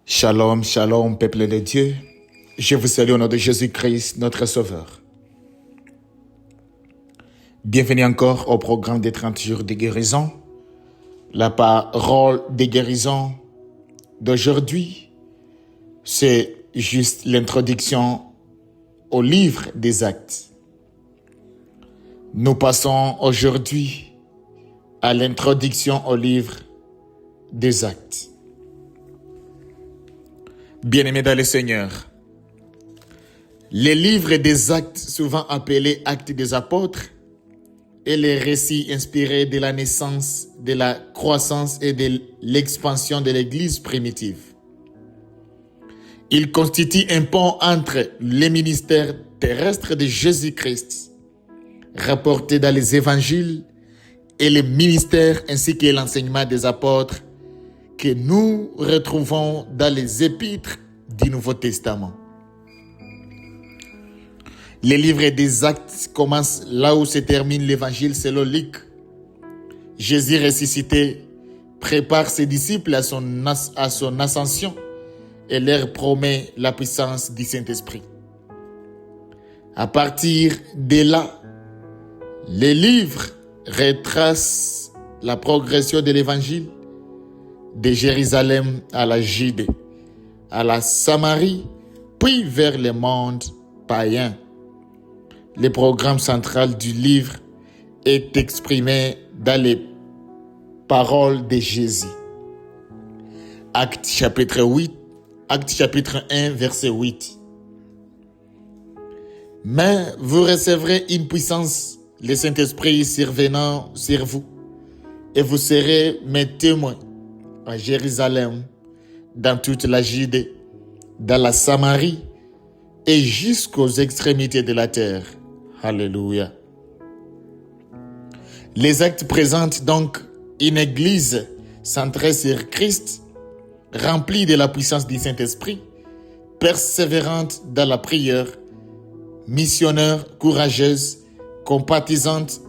Shalom, shalom, peuple de Dieu. Je vous salue au nom de Jésus-Christ, notre Sauveur. Bienvenue encore au programme des 30 jours de guérison. La parole de guérison d'aujourd'hui, c'est juste l'introduction au livre des Actes. Nous passons aujourd'hui à l'introduction au livre des Actes. Bien-aimés dans le Seigneur, les livres des Actes, souvent appelés Actes des Apôtres, est les récits inspirés de la naissance, de la croissance et de l'expansion de l'Église primitive. Il constitue un pont entre les ministères terrestres de Jésus-Christ, rapportés dans les évangiles, et les ministères ainsi que l'enseignement des apôtres que nous retrouvons dans les épîtres du Nouveau Testament. Les livres des Actes commencent là où se termine l'évangile selon Luc. Jésus ressuscité prépare ses disciples à son ascension et leur promet la puissance du Saint-Esprit. À partir de là, les livres retracent la progression de l'évangile de Jérusalem à la Judée, à la Samarie, puis vers le monde païen. Le programme central du livre est exprimé dans les paroles de Jésus. Actes chapitre 1, verset 8. Mais vous recevrez une puissance, le Saint-Esprit survenant sur vous, et vous serez mes témoins à Jérusalem, dans toute la Judée, dans la Samarie et jusqu'aux extrémités de la terre. Alléluia. Les Actes présentent donc une église centrée sur Christ, remplie de la puissance du Saint-Esprit, persévérante dans la prière, missionnaire, courageuse, compatisante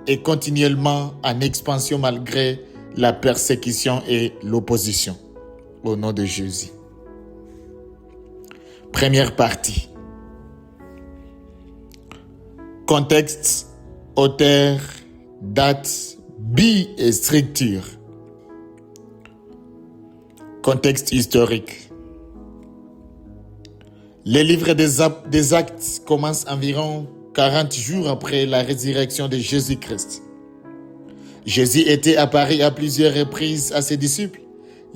et continuellement en expansion malgré la persécution et l'opposition. Au nom de Jésus. Première partie. Contexte, auteur, date, bi et structure. Contexte historique. Le livre des Actes commence environ 40 jours après la résurrection de Jésus-Christ. Jésus était apparu à plusieurs reprises à ses disciples,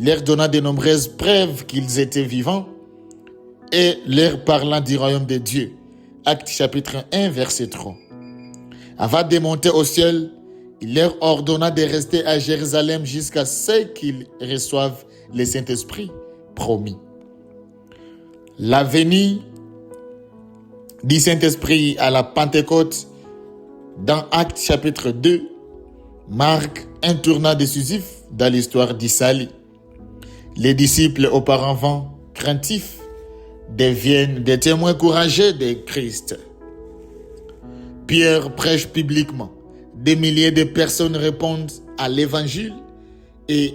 leur donnant de nombreuses preuves qu'ils étaient vivants et leur parlant du royaume de Dieu. Actes chapitre 1, verset 3. Avant de monter au ciel, il leur ordonna de rester à Jérusalem jusqu'à ce qu'ils reçoivent le Saint-Esprit promis. La venue du Saint-Esprit à la Pentecôte dans Actes chapitre 2 marque un tournant décisif dans l'histoire du salut. Les disciples auparavant craintifs deviennent des témoins courageux de Christ. Pierre prêche publiquement. Des milliers de personnes répondent à l'évangile et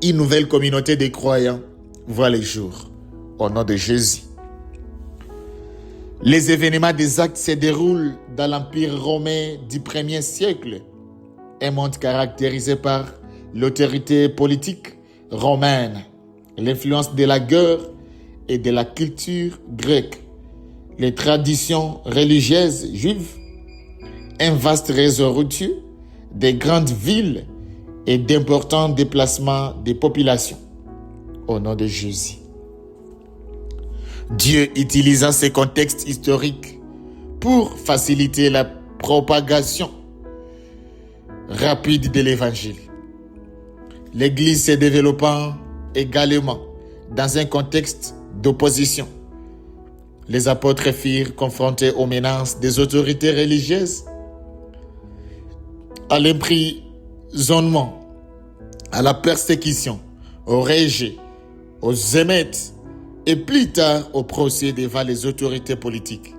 une nouvelle communauté de croyants voit le jour. Au nom de Jésus. Les événements des Actes se déroulent dans l'Empire romain du 1er siècle, un monde caractérisé par l'autorité politique romaine, l'influence de la guerre et de la culture grecque, les traditions religieuses juives, un vaste réseau routier, des grandes villes et d'importants déplacements des populations. Au nom de Jésus. Dieu utilisa ces contextes historiques pour faciliter la propagation rapide de l'Évangile. L'Église se développant également dans un contexte d'opposition. Les apôtres furent confrontés aux menaces des autorités religieuses, à l'emprisonnement, à la persécution, au rejet, aux émeutes et plus tard au procès devant les autorités politiques.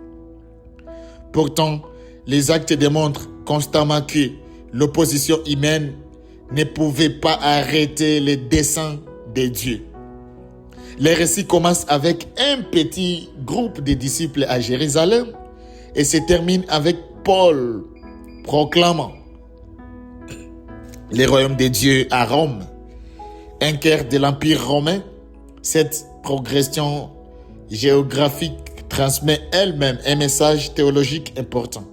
Pourtant, les actes démontrent constamment que l'opposition humaine ne pouvait pas arrêter les desseins de Dieu. Les récits commencent avec un petit groupe de disciples à Jérusalem et se terminent avec Paul proclamant le royaume de Dieu à Rome, un quart de l'Empire romain. Cette progression géographique transmet elle-même un message théologique important.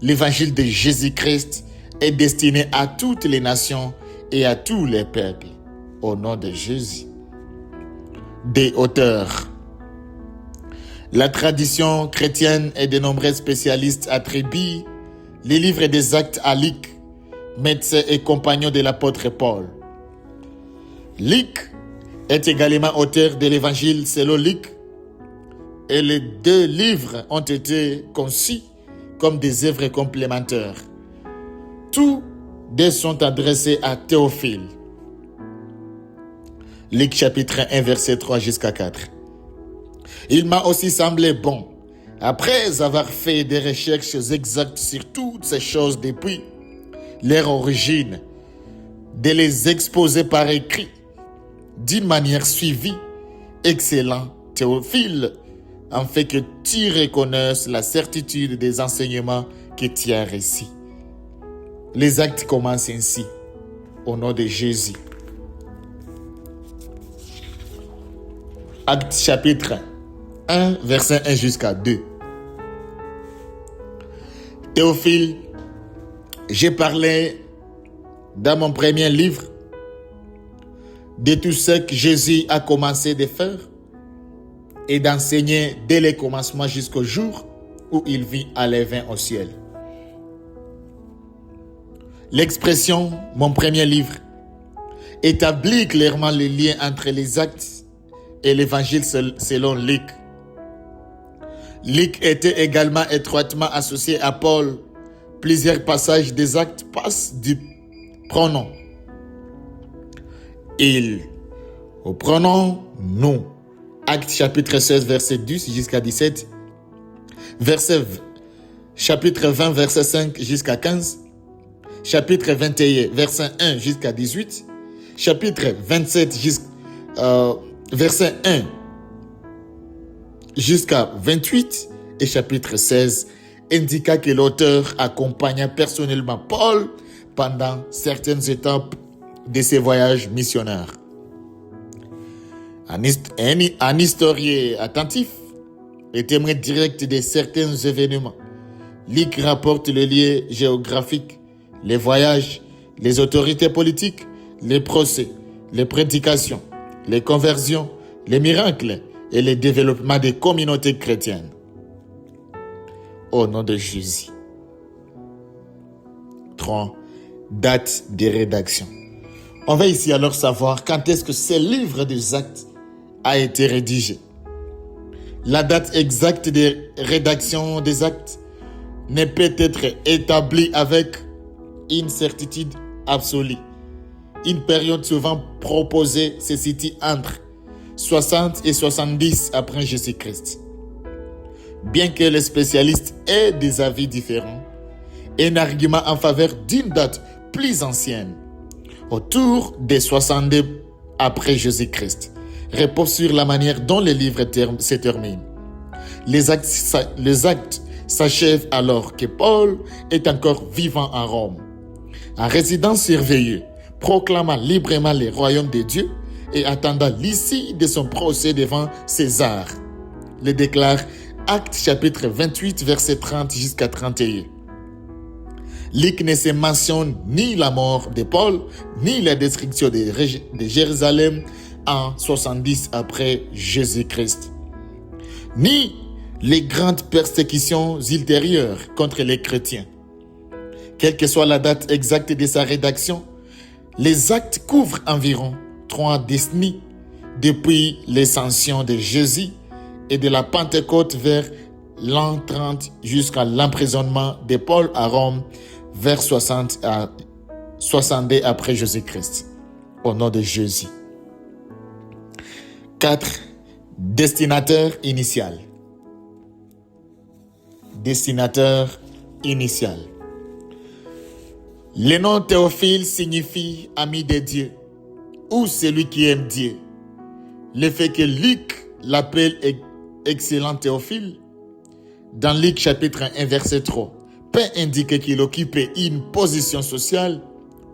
L'évangile de Jésus-Christ est destiné à toutes les nations et à tous les peuples, au nom de Jésus. Des auteurs. La tradition chrétienne et de nombreux spécialistes attribuent les livres des Actes à Luc, médecin et compagnon de l'apôtre Paul. Luc est également auteur de l'évangile selon Luc, et les deux livres ont été conçus comme des œuvres complémentaires. Tous deux sont adressés à Théophile. Luc chapitre 1, verset 3 jusqu'à 4. Il m'a aussi semblé bon, après avoir fait des recherches exactes sur toutes ces choses depuis leur origine, de les exposer par écrit d'une manière suivie, excellent Théophile, en fait que tu reconnaisses la certitude des enseignements que tu as reçus. Les actes commencent ainsi, au nom de Jésus. Actes chapitre 1, verset 1 jusqu'à 2. Théophile, j'ai parlé dans mon premier livre de tout ce que Jésus a commencé de faire et d'enseigner dès le commencement jusqu'au jour où il vit à l'élever au ciel. L'expression « mon premier livre » établit clairement le lien entre les actes et l'évangile selon Luc. Luc était également étroitement associé à Paul. Plusieurs passages des actes passent du pronom il au pronom nous. Actes chapitre 16, verset 10 jusqu'à 17. Chapitre 20, verset 5 jusqu'à 15. Chapitre 21, verset 1 jusqu'à 18. Chapitre 27, verset 1 jusqu'à 28. Et chapitre 16 indiqua que l'auteur accompagna personnellement Paul pendant certaines étapes de ses voyages missionnaires. Un historien attentif est témoin direct de certains événements. Luc rapporte le lien géographique, les voyages, les autorités politiques, les procès, les prédications, les conversions, les miracles et le développement des communautés chrétiennes. Au nom de Jésus. 3. Date de rédaction. On va ici alors savoir quand est-ce que ce livre des actes a été rédigé. La date exacte de rédaction des actes ne peut être établie avec une certitude absolue. Une période souvent proposée se situe entre 60 et 70 après Jésus-Christ. Bien que les spécialistes aient des avis différents, un argument en faveur d'une date plus ancienne, autour des 62 après Jésus-Christ, repose sur la manière dont les livres se terminent. Les actes s'achèvent alors que Paul est encore vivant à Rome, en résidence surveillée, proclamant librement le royaume de Dieu et attendant l'issue de son procès devant César. Le déclare Actes chapitre 28, verset 30 jusqu'à 31. Luc ne se mentionne ni la mort de Paul, ni la destruction de Jérusalem en 70 après Jésus-Christ, ni les grandes persécutions ultérieures contre les chrétiens. Quelle que soit la date exacte de sa rédaction, les actes couvrent environ 3 décennies depuis l'ascension de Jésus et de la Pentecôte vers l'an 30 jusqu'à l'emprisonnement de Paul à Rome vers 60 à 62 après Jésus-Christ. Au nom de Jésus. 4. Destinataire initial. Destinataire initial. Le nom Théophile signifie ami de Dieu ou celui qui aime Dieu. le fait que Luc l'appelle excellent Théophile, dans Luc chapitre 1, verset 3, peut indiquer qu'il occupait une position sociale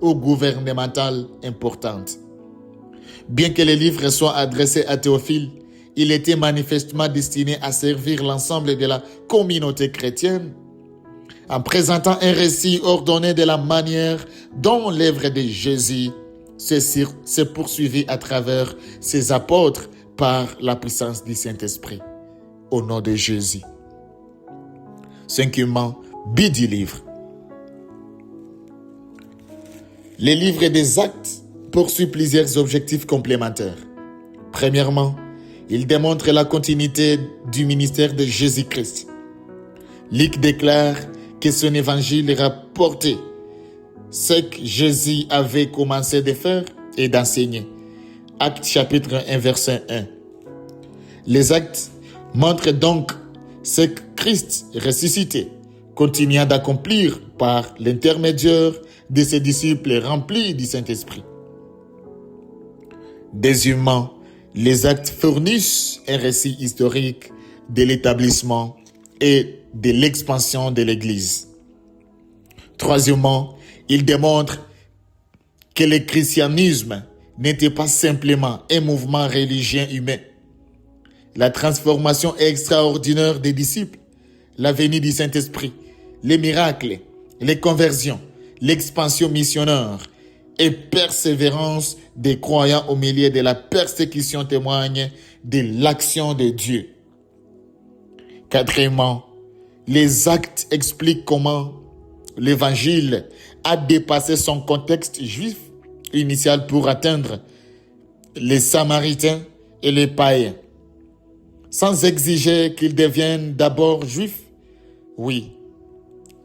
ou gouvernementale importante. Bien que le livre soit adressé à Théophile, il était manifestement destiné à servir l'ensemble de la communauté chrétienne, en présentant un récit ordonné de la manière dont l'œuvre de Jésus se poursuivit à travers ses apôtres par la puissance du Saint-Esprit. Au nom de Jésus. Cinquièmement, but du livre. Le livre des Actes poursuit plusieurs objectifs complémentaires. Premièrement, il démontre la continuité du ministère de Jésus-Christ. Luc déclare que son évangile rapportait ce que Jésus avait commencé de faire et d'enseigner. Actes chapitre 1, verset 1. Les actes montrent donc ce que Christ ressuscité continua d'accomplir par l'intermédiaire de ses disciples remplis du Saint-Esprit. Deuxièmement, les actes fournissent un récit historique de l'établissement et de l'expansion de l'Église. Troisièmement, ils démontrent que le christianisme n'était pas simplement un mouvement religieux humain. La transformation extraordinaire des disciples, la venue du Saint-Esprit, les miracles, les conversions, l'expansion missionnaire et persévérance des croyants au milieu de la persécution témoignent de l'action de Dieu. Quatrièmement, les actes expliquent comment l'Évangile a dépassé son contexte juif initial pour atteindre les Samaritains et les païens, sans exiger qu'ils deviennent d'abord juifs. Oui.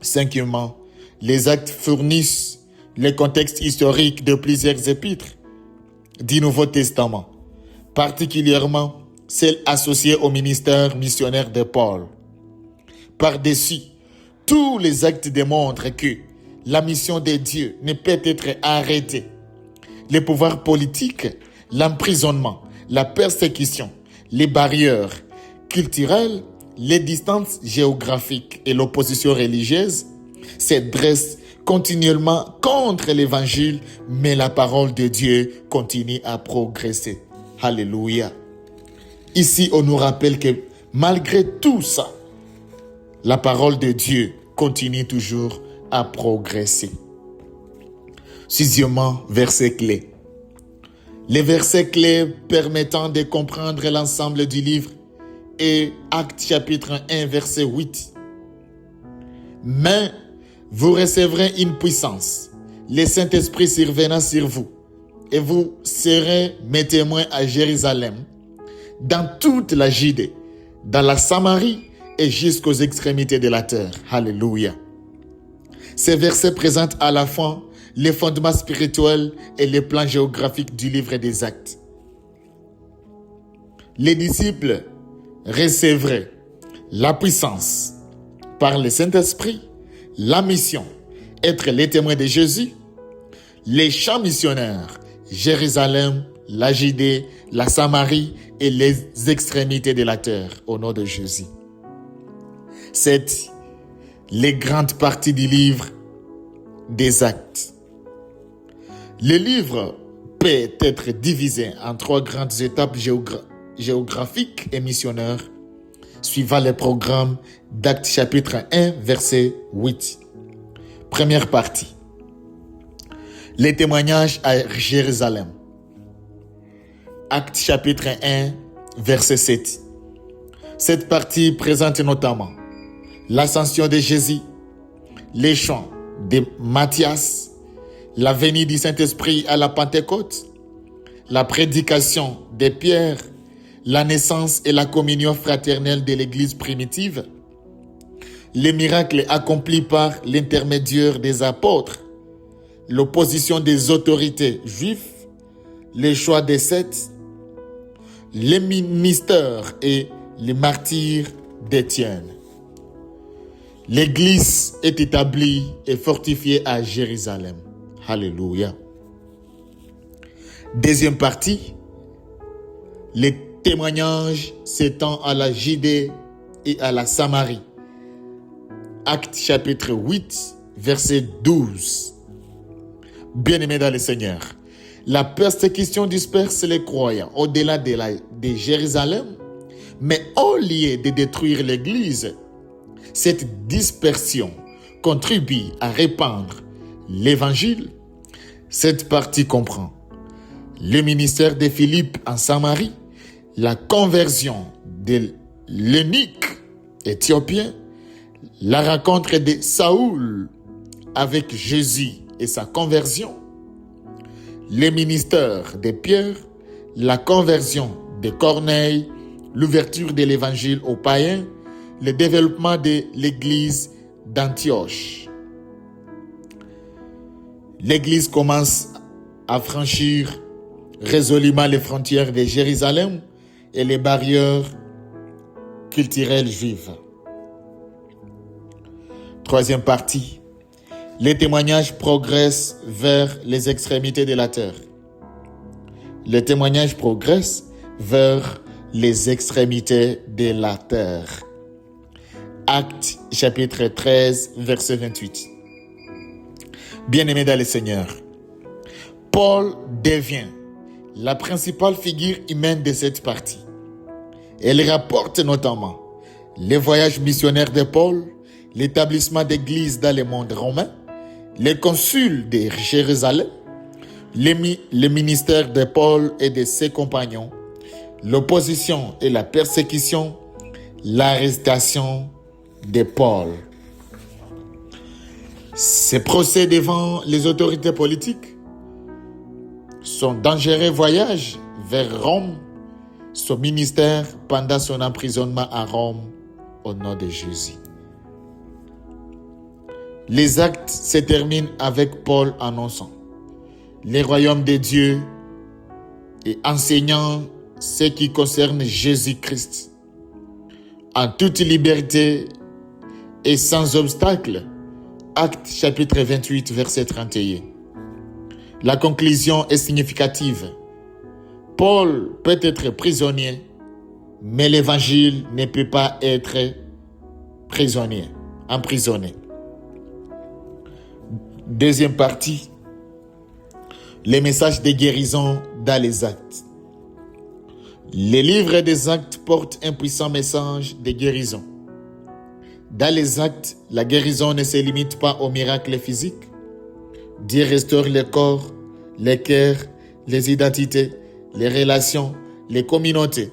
Cinquièmement, les actes fournissent le contexte historique de plusieurs épîtres du Nouveau Testament, particulièrement celles associées au ministère missionnaire de Paul. Par-dessus, tous les actes démontrent que la mission de Dieu ne peut être arrêtée. Les pouvoirs politiques, l'emprisonnement, la persécution, les barrières culturelles, les distances géographiques et l'opposition religieuse se dressent continuellement contre l'Évangile, mais la parole de Dieu continue à progresser. Alléluia. Ici, on nous rappelle que malgré tout ça, la parole de Dieu continue toujours à progresser. Sixièmement, verset clé. Les versets clés permettant de comprendre l'ensemble du livre est Actes chapitre 1, verset 8. Mais vous recevrez une puissance, le Saint-Esprit survenant sur vous, et vous serez mes témoins à Jérusalem, dans toute la Judée, dans la Samarie et jusqu'aux extrémités de la terre. Alléluia. Ces versets présentent à la fois les fondements spirituels et les plans géographiques du livre des Actes. Les disciples recevraient la puissance par le Saint-Esprit, la mission, être les témoins de Jésus, les champs missionnaires, Jérusalem, la Judée, la Samarie et les extrémités de la terre, au nom de Jésus. C'est les grandes parties du livre des Actes. Le livre peut être divisé en trois grandes étapes géographiques et missionnaires, suivant le programme d'Actes chapitre 1, verset 8. Première partie. Les témoignages à Jérusalem. Actes chapitre 1, verset 7. Cette partie présente notamment l'ascension de Jésus, les chants de Matthias, la venue du Saint-Esprit à la Pentecôte, la prédication de Pierre, la naissance et la communion fraternelle de l'Église primitive, les miracles accomplis par l'intermédiaire des apôtres, l'opposition des autorités juives, les choix des sept, les ministères et les martyrs d'Étienne. L'Église est établie et fortifiée à Jérusalem. Alléluia. Deuxième partie, Les témoignages s'étendent à la Judée et à la Samarie. Actes chapitre 8, verset 12. Bien-aimés dans le Seigneur, la persécution disperse les croyants au-delà de Jérusalem, mais au lieu de détruire l'Église, cette dispersion contribue à répandre l'Évangile. Cette partie comprend le ministère de Philippe en Samarie, la conversion de l'eunuque éthiopien, la rencontre de Saoul avec Jésus et sa conversion, le ministère de Pierre, la conversion de Corneille, l'ouverture de l'évangile aux païens, le développement de l'église d'Antioche. L'église commence à franchir résolument les frontières de Jérusalem et les barrières culturelles juives. Troisième partie, les témoignages progressent vers les extrémités de la terre. Les témoignages progressent vers les extrémités de la terre. Actes chapitre 13, verset 28. Bien-aimés dans le Seigneur, Paul devient la principale figure humaine de cette partie. Elle rapporte notamment les voyages missionnaires de Paul, l'établissement d'églises dans le monde romain, les consuls de Jérusalem, le ministère de Paul et de ses compagnons, l'opposition et la persécution, l'arrestation de Paul. Ces procès devant les autorités politiques, son dangereux voyage vers Rome, son ministère pendant son emprisonnement à Rome au nom de Jésus. Les actes se terminent avec Paul annonçant les royaumes de Dieu et enseignant ce qui concerne Jésus-Christ en toute liberté et sans obstacle. Actes chapitre 28, verset 31. La conclusion est significative. Paul peut être prisonnier, mais l'évangile ne peut pas être emprisonné. Deuxième partie, les messages de guérison dans les actes. Les livres des actes portent un puissant message de guérison. Dans les actes, la guérison ne se limite pas aux miracles physiques. Dieu restaure le corps, les cœurs, les identités, les relations, les communautés,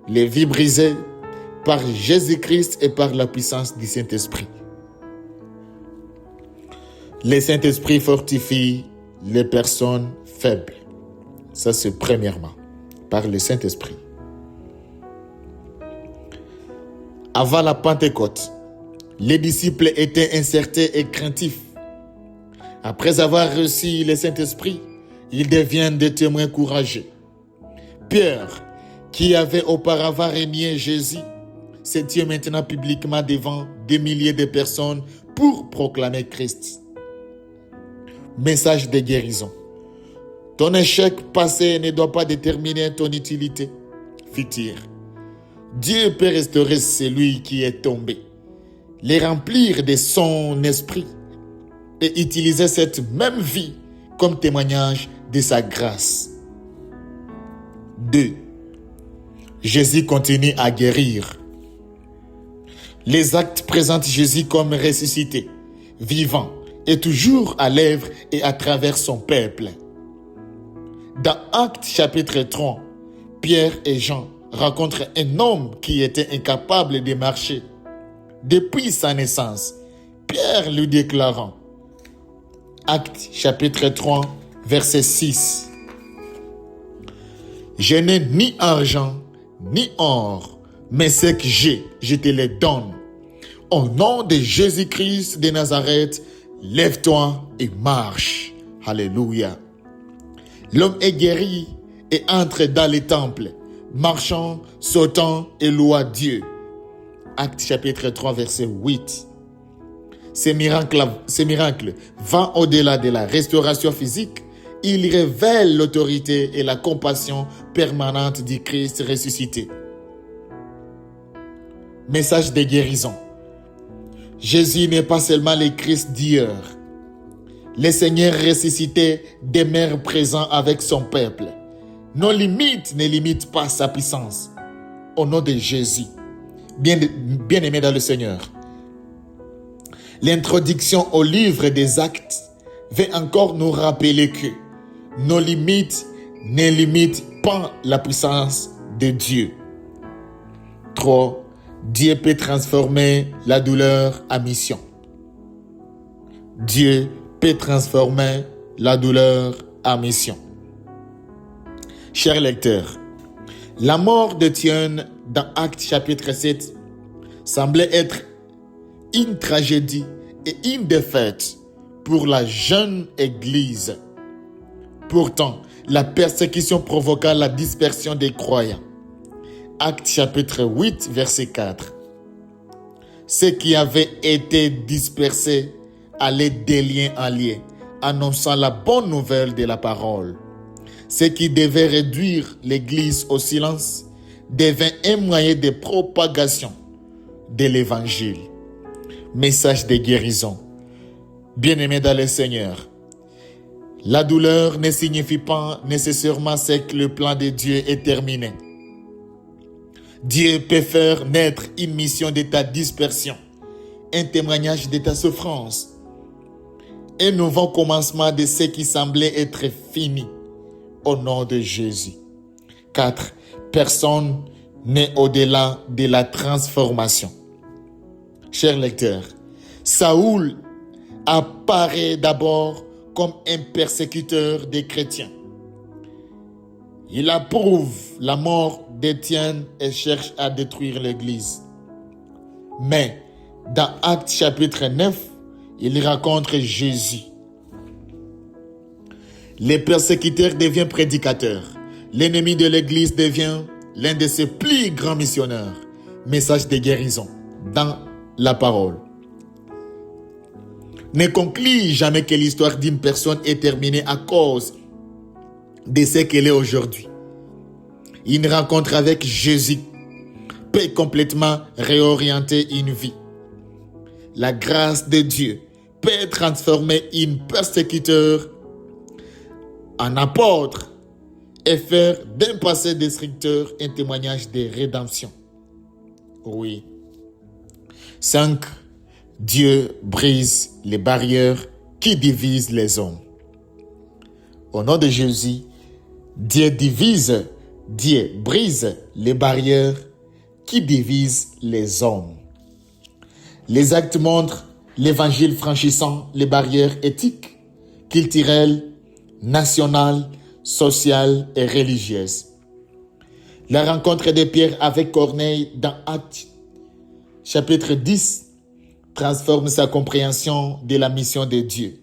les vies brisées par Jésus-Christ et par la puissance du Saint-Esprit. Le Saint-Esprit fortifie les personnes faibles. Ça, c'est premièrement, par le Saint-Esprit. Avant la Pentecôte, les disciples étaient incertains et craintifs. Après avoir reçu le Saint-Esprit, ils deviennent des témoins courageux. Pierre, qui avait auparavant renié Jésus, se tient maintenant publiquement devant des milliers de personnes pour proclamer Christ. Message de guérison. Ton échec passé ne doit pas déterminer ton utilité future. Dieu peut restaurer celui qui est tombé, les remplir de son esprit et utiliser cette même vie comme témoignage de sa grâce. 2. Jésus continue à guérir. Les actes présentent Jésus comme ressuscité, vivant et toujours à l'œuvre et à travers son peuple. Dans Actes chapitre 3, Pierre et Jean rencontrent un homme qui était incapable de marcher. Depuis sa naissance, Pierre lui déclarant, Actes chapitre 3, verset 6. Je n'ai ni argent, ni or, mais ce que j'ai, je te le donne. Au nom de Jésus-Christ de Nazareth, lève-toi et marche. Alléluia. L'homme est guéri et entre dans le temple, marchant, sautant et louant Dieu. Actes chapitre 3, verset 8. Ces miracles vont au-delà de la restauration physique, il révèle l'autorité et la compassion permanente du Christ ressuscité. Message de guérison. Jésus n'est pas seulement le Christ d'hier. Le Seigneur ressuscité demeure présent avec son peuple. Nos limites ne limitent pas sa puissance. Au nom de Jésus, bien-aimé dans le Seigneur. L'introduction au livre des Actes veut encore nous rappeler que nos limites ne limitent pas la puissance de Dieu. 3. Dieu peut transformer la douleur en mission. Dieu peut transformer la douleur en mission. Chers lecteurs, la mort d'Étienne dans Actes chapitre 7 semblait être une tragédie et une défaite pour la jeune Église. Pourtant, la persécution provoqua la dispersion des croyants. Actes chapitre 8, verset 4. Ceux qui avaient été dispersés allaient de lien en lien, annonçant la bonne nouvelle de la parole. Ceux qui devaient réduire l'Église au silence devint un moyen de propagation de l'Évangile. Message de guérison. Bien-aimés dans le Seigneur, la douleur ne signifie pas nécessairement que le plan de Dieu est terminé. Dieu peut faire naître une mission de ta dispersion, un témoignage de ta souffrance, un nouveau commencement de ce qui semblait être fini, au nom de Jésus. 4. Personne n'est au-delà de la transformation. Chers lecteurs, Saoul apparaît d'abord comme un persécuteur des chrétiens. Il approuve la mort d'Étienne et cherche à détruire l'Église. Mais dans Actes chapitre 9, il rencontre Jésus. Le persécuteur devient prédicateur. L'ennemi de l'Église devient l'un de ses plus grands missionnaires. Message de guérison dans la parole. Ne conclut jamais que l'histoire d'une personne est terminée à cause de ce qu'elle est aujourd'hui. Une rencontre avec Jésus peut complètement réorienter une vie. La grâce de Dieu peut transformer une persécuteur en apôtre et faire d'un passé destructeur un témoignage de rédemption. Oui. 5. Dieu brise les barrières qui divisent les hommes. Au nom de Jésus, Dieu brise les barrières qui divisent les hommes. Les actes montrent l'évangile franchissant les barrières éthiques, culturelles, nationales, sociales et religieuses. La rencontre de Pierre avec Corneille dans Actes chapitre 10 transforme sa compréhension de la mission de Dieu.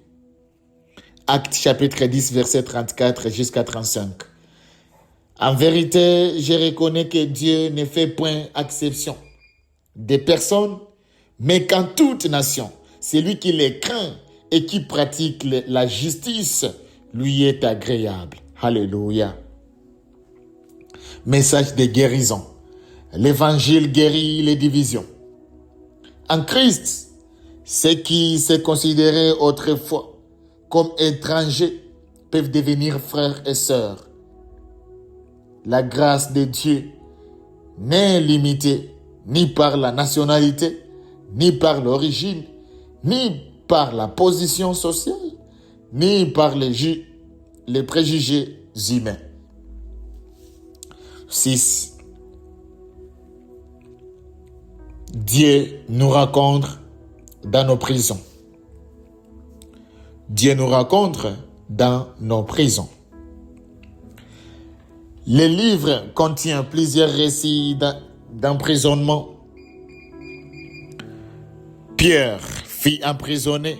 Actes chapitre 10, verset 34 jusqu'à 35. En vérité, je reconnais que Dieu ne fait point exception des personnes, mais qu'en toute nation, celui qui les craint et qui pratique la justice lui est agréable. Alléluia. Message de guérison. L'évangile guérit les divisions. En Christ, ceux qui se considéraient autrefois comme étrangers peuvent devenir frères et sœurs. La grâce de Dieu n'est limitée ni par la nationalité, ni par l'origine, ni par la position sociale, ni par les préjugés humains. 6. Dieu nous rencontre dans nos prisons. Dieu nous rencontre dans nos prisons. Le livre contient plusieurs récits d'emprisonnement. Pierre fut emprisonné.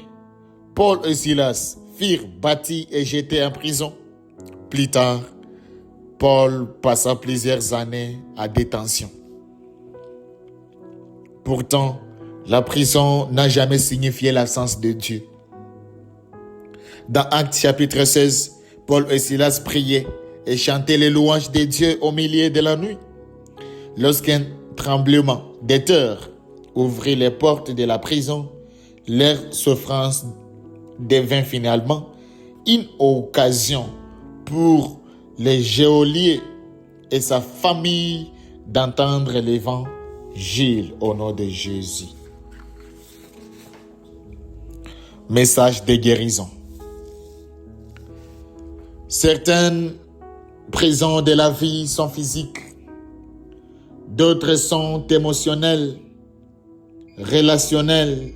Paul et Silas furent battus et jetés en prison. Plus tard, Paul passa plusieurs années à détention. Pourtant, la prison n'a jamais signifié l'absence de Dieu. Dans Actes chapitre 16, Paul et Silas priaient et chantaient les louanges de Dieu au milieu de la nuit. Lorsqu'un tremblement de terre ouvrit les portes de la prison, leur souffrance devint finalement une occasion pour le geôlier et sa famille d'entendre l'évangile au nom de Jésus. Message de guérison. Certaines prisons de la vie sont physiques, d'autres sont émotionnelles, relationnelles,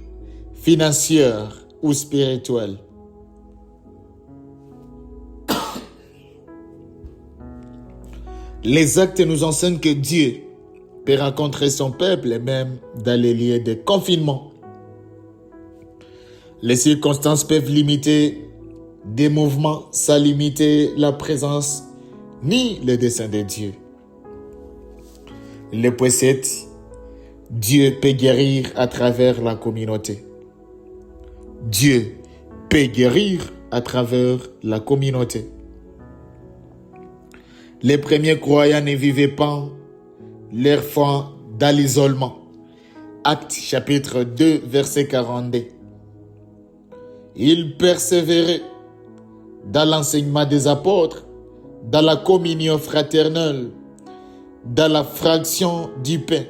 financières ou spirituelles. Les actes nous enseignent que Dieu peut rencontrer son peuple même dans les lieux de confinement. Les circonstances peuvent limiter des mouvements sans limiter la présence ni le dessein de Dieu. Le point 7, Dieu peut guérir à travers la communauté. Dieu peut guérir à travers la communauté. Les premiers croyants ne vivaient pas leur foi dans l'isolement. Actes chapitre 2, verset 42. Ils persévéraient dans l'enseignement des apôtres, dans la communion fraternelle, dans la fraction du pain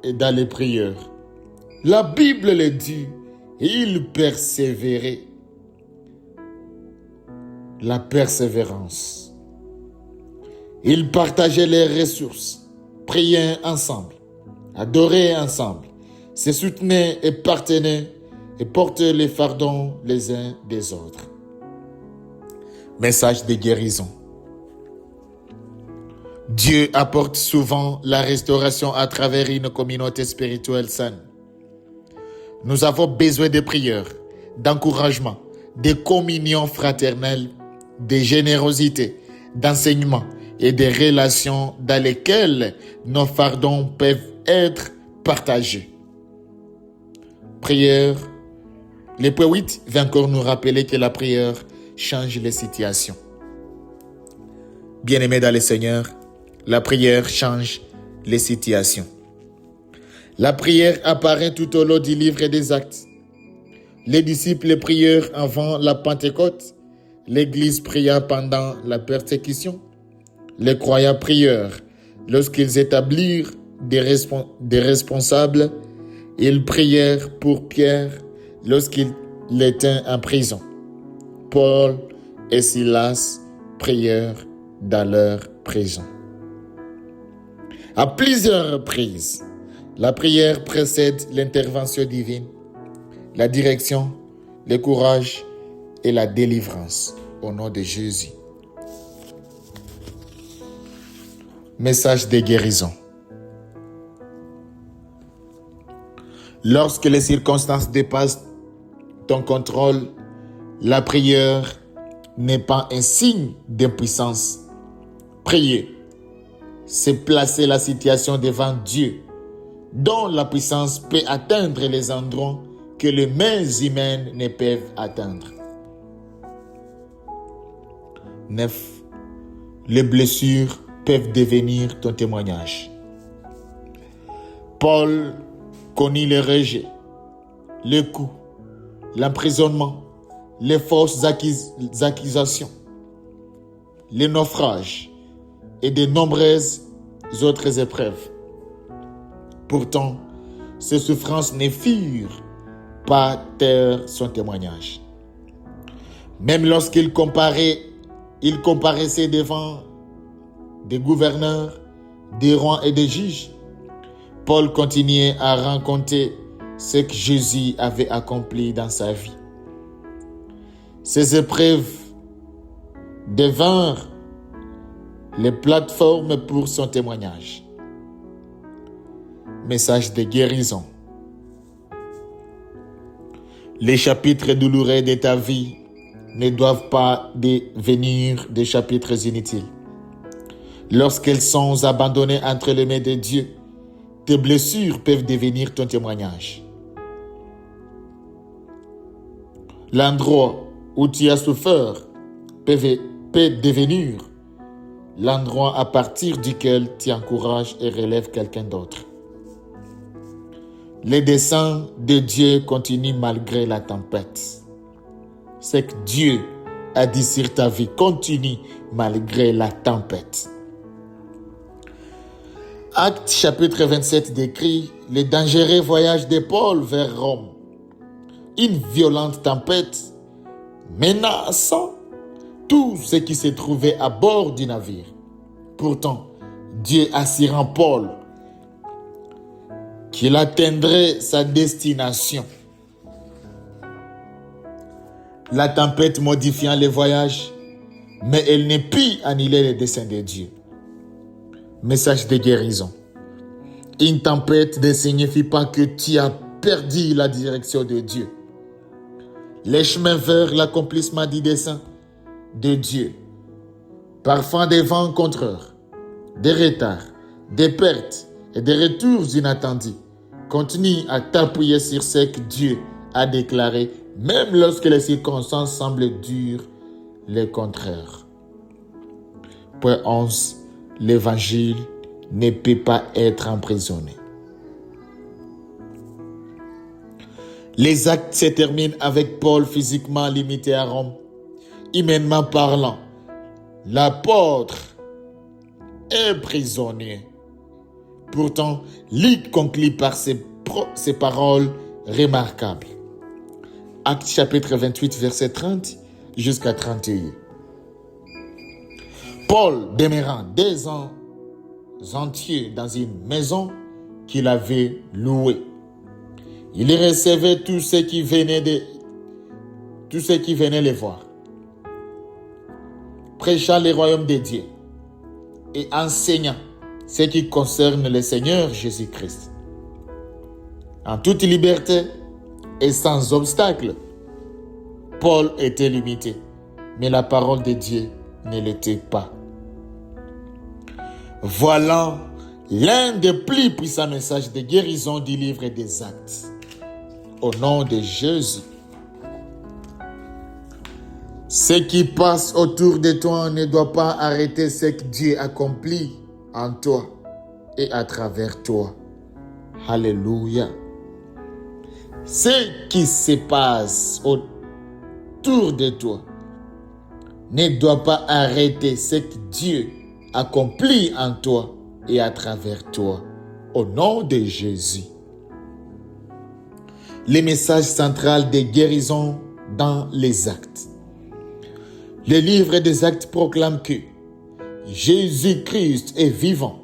et dans les prières. La Bible le dit, ils persévéraient. La persévérance. Ils partageaient les ressources, priaient ensemble, adoraient ensemble, se soutenaient et partenaient et portaient les fardons les uns des autres. Message de guérison. Dieu apporte souvent la restauration à travers une communauté spirituelle saine. Nous avons besoin de prières, d'encouragement, de communion fraternelle, de générosité, d'enseignement et des relations dans lesquelles nos fardons peuvent être partagés. Prière. Le point 8 va encore nous rappeler que la prière change les situations. Bien-aimés dans le Seigneur, la prière change les situations. La prière apparaît tout au long du livre des Actes. Les disciples prièrent avant la Pentecôte. L'Église pria pendant la persécution. Les croyants prièrent lorsqu'ils établirent des responsables. Ils prièrent pour Pierre lorsqu'il était en prison. Paul et Silas prièrent dans leur prison. À plusieurs reprises, la prière précède l'intervention divine, la direction, le courage et la délivrance au nom de Jésus. Message de guérison. Lorsque les circonstances dépassent ton contrôle, la prière n'est pas un signe d'impuissance. Prier, c'est placer la situation devant Dieu, dont la puissance peut atteindre les endroits que les mains humaines ne peuvent atteindre. 9. Les blessures peuvent devenir ton témoignage. Paul connut le rejet, le coup, l'emprisonnement, les fausses accusations, les naufrages et de nombreuses autres épreuves. Pourtant, ces souffrances ne firent pas taire son témoignage. Même lorsqu'il comparaissait devant des gouverneurs, des rois et des juges, Paul continuait à raconter ce que Jésus avait accompli dans sa vie. Ces épreuves devinrent les plateformes pour son témoignage. Message de guérison. Les chapitres douloureux de ta vie ne doivent pas devenir des chapitres inutiles. Lorsqu'elles sont abandonnées entre les mains de Dieu, tes blessures peuvent devenir ton témoignage. L'endroit où tu as souffert peut devenir l'endroit à partir duquel tu encourages et relèves quelqu'un d'autre. Les desseins de Dieu continuent malgré la tempête. Ce que Dieu a dit sur ta vie continue malgré la tempête. Actes chapitre 27 décrit le dangereux voyage de Paul vers Rome. Une violente tempête menaçant tout ce qui se trouvait à bord du navire. Pourtant, Dieu assurant Paul qu'il atteindrait sa destination. La tempête modifiant le voyage, mais elle ne put annuler les desseins de Dieu. Message de guérison. Une tempête ne signifie pas que tu as perdu la direction de Dieu. Les chemins vers l'accomplissement du dessein de Dieu. Parfois des vents contraires, des retards, des pertes et des retours inattendus. Continue à t'appuyer sur ce que Dieu a déclaré, même lorsque les circonstances semblent dures, le contraire. Point 11. L'évangile ne peut pas être emprisonné. Les actes se terminent avec Paul physiquement limité à Rome. Humainement parlant, l'apôtre est prisonnier. Pourtant, Luc conclut par ces paroles remarquables. Actes chapitre 28, verset 30 jusqu'à 31. Paul demeurant 2 ans entiers dans une maison qu'il avait louée. Il recevait tous ceux qui venaient les voir, prêchant le royaume de Dieu et enseignant ce qui concerne le Seigneur Jésus-Christ. En toute liberté et sans obstacle, Paul était limité, mais la parole de Dieu ne l'était pas. Voilà l'un des plus puissants messages de guérison du livre des Actes. Au nom de Jésus. Ce qui passe autour de toi ne doit pas arrêter ce que Dieu accomplit en toi et à travers toi. Alléluia. Ce qui se passe autour de toi ne doit pas arrêter ce que Dieu accomplit en toi et à travers toi. Au nom de Jésus. Le message central des guérisons dans les actes. Le livre des Actes proclame que Jésus-Christ est vivant,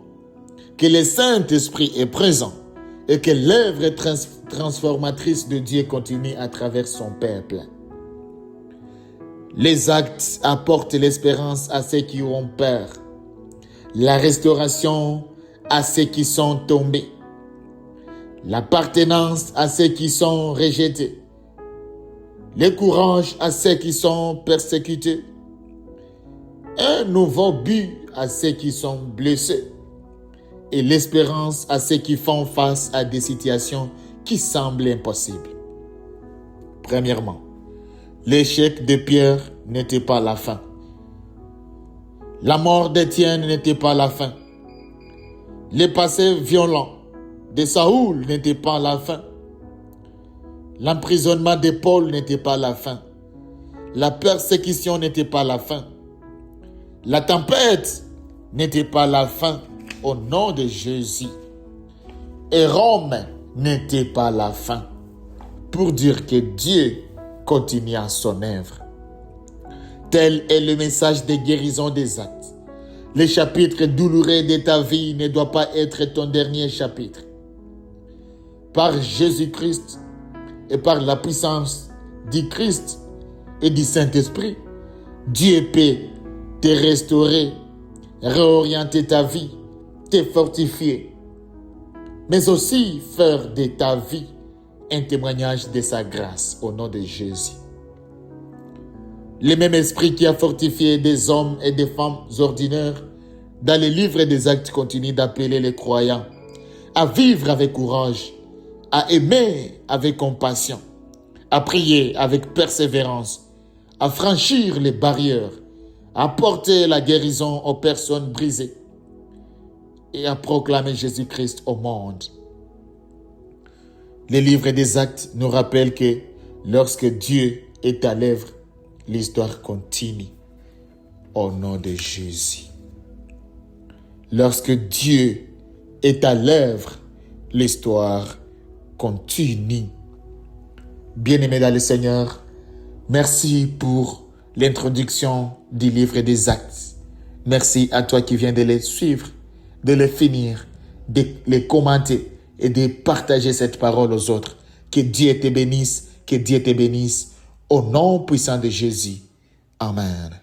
que le Saint-Esprit est présent et que l'œuvre transformatrice de Dieu continue à travers son peuple. Les actes apportent l'espérance à ceux qui ont peur, la restauration à ceux qui sont tombés, l'appartenance à ceux qui sont rejetés, le courage à ceux qui sont persécutés, un nouveau but à ceux qui sont blessés et l'espérance à ceux qui font face à des situations qui semblent impossibles. Premièrement, l'échec de Pierre n'était pas la fin. La mort d'Étienne n'était pas la fin. Le passé violent de Saoul n'était pas la fin. L'emprisonnement de Paul n'était pas la fin. La persécution n'était pas la fin. La tempête n'était pas la fin au nom de Jésus. Et Rome n'était pas la fin. Pour dire que Dieu continue à son œuvre. Tel est le message de guérison des actes. Le chapitre douloureux de ta vie ne doit pas être ton dernier chapitre. Par Jésus-Christ et par la puissance du Christ et du Saint-Esprit, Dieu peut te restaurer, réorienter ta vie, te fortifier, mais aussi faire de ta vie un témoignage de sa grâce au nom de Jésus. Le même esprit qui a fortifié des hommes et des femmes ordinaires dans le livre des Actes continue d'appeler les croyants à vivre avec courage, à aimer avec compassion, à prier avec persévérance, à franchir les barrières à porter la guérison aux personnes brisées et à proclamer Jésus-Christ au monde. Les livres des Actes nous rappellent que lorsque Dieu est à l'œuvre, l'histoire continue au nom de Jésus. Lorsque Dieu est à l'œuvre, l'histoire continue. Bien-aimés dans le Seigneur, merci pour l'introduction du livre des Actes. Merci à toi qui viens de les suivre, de les finir, de les commenter et de partager cette parole aux autres. Que Dieu te bénisse, que Dieu te bénisse. Au nom puissant de Jésus. Amen.